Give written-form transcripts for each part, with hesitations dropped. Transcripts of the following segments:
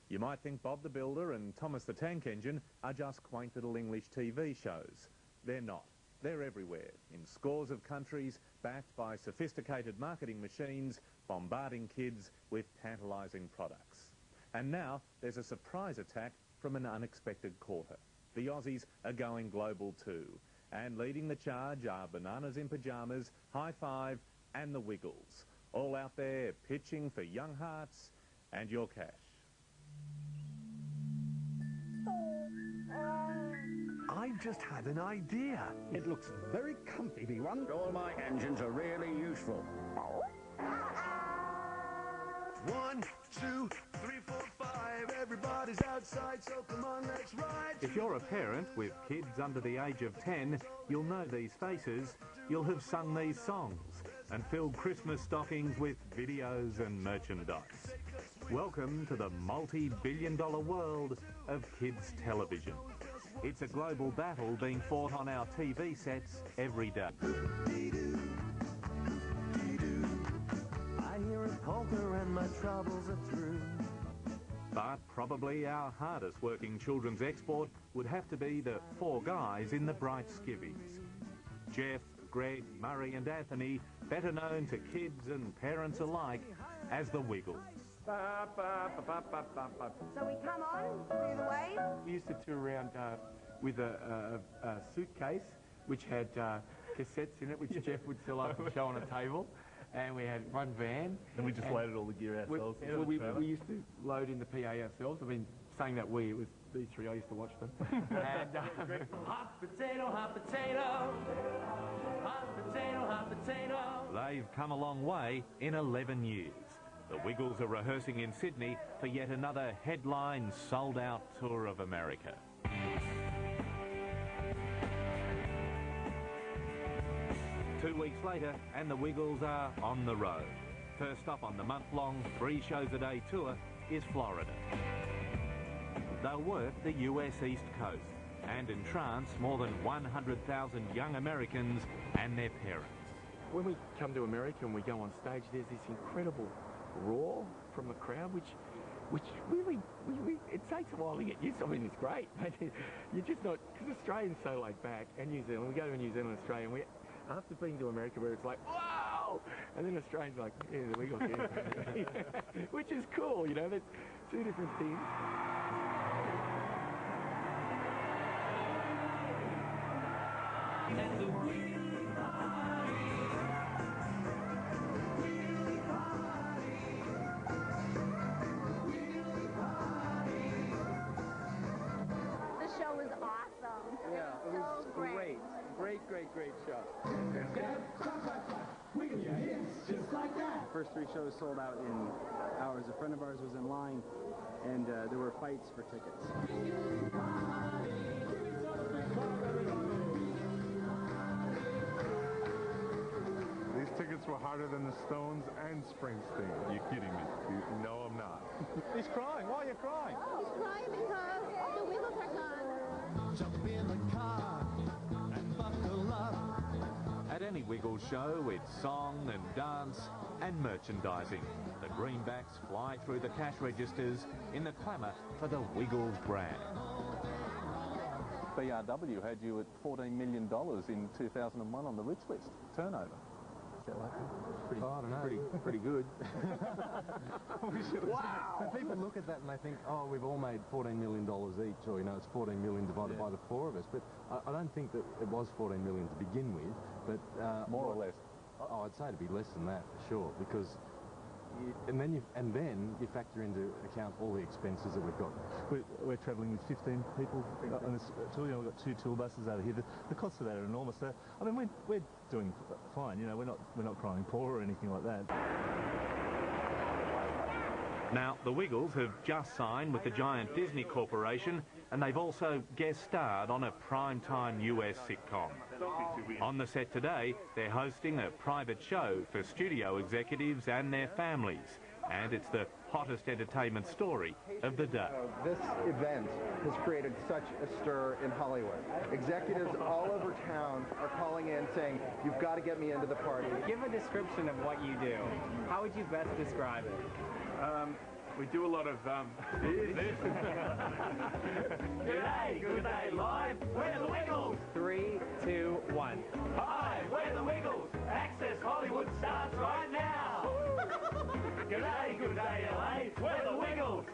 You might think Bob the Builder and Thomas the Tank Engine are just quaint little English TV shows. They're not. They're everywhere, in scores of countries, backed by sophisticated marketing machines, bombarding kids with tantalising products. And now there's a surprise attack from an unexpected quarter. The Aussies are going global too. And leading the charge are Bananas in Pyjamas, High Five and the Wiggles. All out there pitching for young hearts and your cash. I've just had an idea. It looks very comfy, B1. All my engines are really useful. 1, 2, 3, 4, 5. Everybody's outside, so come on, let's ride. If you're a parent with kids under the age of 10, you'll know these faces. You'll have sung these songs and filled Christmas stockings with videos and merchandise. Welcome to the multi-billion-dollar world of kids television. It's a global battle being fought on our TV sets every day. I hear a polka and my troubles are through. But probably our hardest working children's export would have to be the four guys in the bright skivvies. Jeff, Greg, Murray and Anthony, better known to kids and parents alike as the Wiggles. So we come on, do the wave. We used to tour around with a suitcase which had cassettes in it, which Jeff would fill up and show on a table. And we had one van. And we just loaded all the gear ourselves. We used to load in the PA ourselves. I mean, saying that it was these three. I used to watch them. And hot potato, hot potato, hot potato, hot potato. They've come a long way in 11 years. The Wiggles are rehearsing in Sydney for yet another headline sold-out tour of America. Two weeks later, and the Wiggles are on the road. First up on the month-long, 3-shows-a-day tour is Florida. They'll work the US East Coast and entrance more than 100,000 young Americans and their parents. When we come to America and we go on stage, there's this incredible roar from the crowd, which really, it takes a while to get used to. I mean, it's great, but you're just not, because Australians so laid back, and New Zealand, we go to New Zealand and Australia, and we, after being to America where it's like, wow, and then Australians are like, yeah, the Wiggles here, which is cool, you know, that's two different things. And the wheelie party, wheelie party, wheelie party. The show was awesome. Yeah, it was so great. Great show. Just like that. First 3 shows sold out in hours. A friend of ours was in line, and there were fights for tickets. These tickets were harder than the Stones and Springsteen. You're kidding me. No, I'm not. He's crying. Why are you crying? He's crying because the Wiggles are gone. Jump in the car and buckle up. At any Wiggles show, it's song and dance and merchandising. The greenbacks fly through the cash registers in the clamour for the Wiggles brand. BRW had you at $14 million in 2001 on the rich list, turnover. Pretty good. Wow! But people look at that and they think, oh, we've all made $14 million each, or, you know, it's 14 million divided by the 4 of us. But I don't think that it was 14 million to begin with, but... More or less. Oh, I'd say it'd be less than that, for sure, because... And then you factor into account all the expenses that we've got. We're travelling with 15 people on this tour. You know, we've got 2 tour buses out of here. The costs of that are enormous. So, I mean, we're doing fine. You know, we're not crying poor or anything like that. Now, the Wiggles have just signed with the giant Disney Corporation, and they've also guest starred on a primetime US sitcom. On the set today, they're hosting a private show for studio executives and their families, and it's the hottest entertainment story of the day. This event has created such a stir in Hollywood. Executives all over town are calling in saying, you've got to get me into the party. Give a description of what you do. How would you best describe it? We do a lot of this. G'day, good day live. We're the Wiggles. 3, 2, 1. Hi, we're the Wiggles. Access Hollywood starts right now. G'day, good day LA. We're the Wiggles.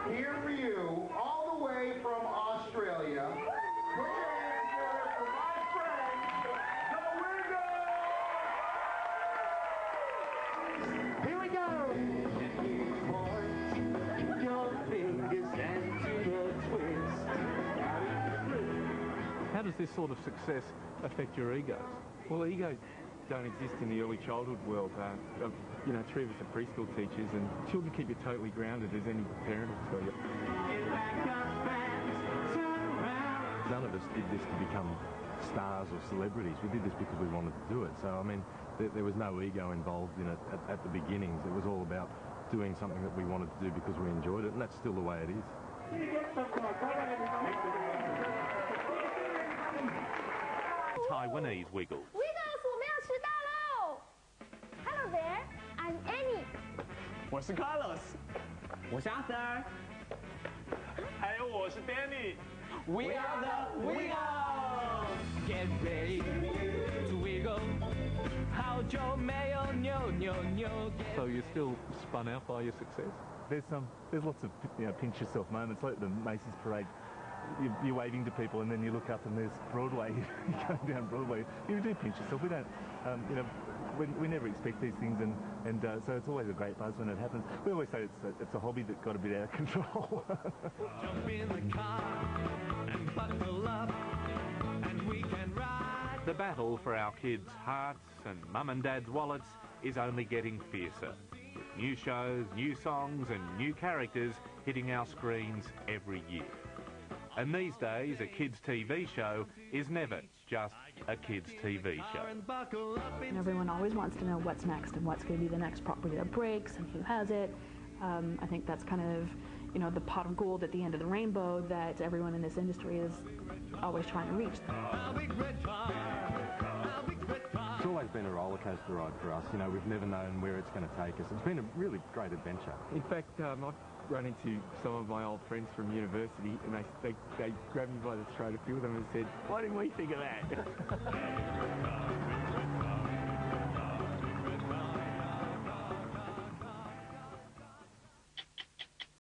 Here for you, all the way from Australia. Put your hands together for my friends, the Wiggles! Here we go! Point your fingers and do the twist. How does this sort of success affect your egos? Well, egos don't exist in the early childhood world. You know, 3 of us are preschool teachers, and children keep you totally grounded, as any parent will tell you. None of us did this to become stars or celebrities. We did this because we wanted to do it. So, I mean, there was no ego involved in it at the beginnings. It was all about doing something that we wanted to do because we enjoyed it, and that's still the way it is. Taiwanese Wiggles. Wiggles, 我们要迟到喽 ！Hello there, I'm Annie. 我是 Carlos， 我是 Arthur， 还有我是 Danny。 We are the Wiggles. Get ready to wiggle. 好久没有扭扭扭。 So you're still spun out by your success? There's lots of pinch yourself moments, like the Macy's parade. You're waving to people, and then you look up and there's Broadway. You're going down Broadway. You do pinch yourself. We don't, we never expect these things, and so it's always a great buzz when it happens. We always say it's a hobby that got a bit out of control. Jump in the car and buckle up, and we can ride. The battle for our kids' hearts and mum and dad's wallets is only getting fiercer, with new shows, new songs and new characters hitting our screens every year. And these days, a kids' TV show is never just a kids' TV show. And everyone always wants to know what's next and what's going to be the next property that breaks and who has it. I think that's kind of, the pot of gold at the end of the rainbow that everyone in this industry is always trying to reach. It's always been a roller coaster ride for us. We've never known where it's going to take us. It's been a really great adventure. In fact, I've run into some of my old friends from university, and they grabbed me by the throat, a few of them, and said, "Why didn't we think of that?"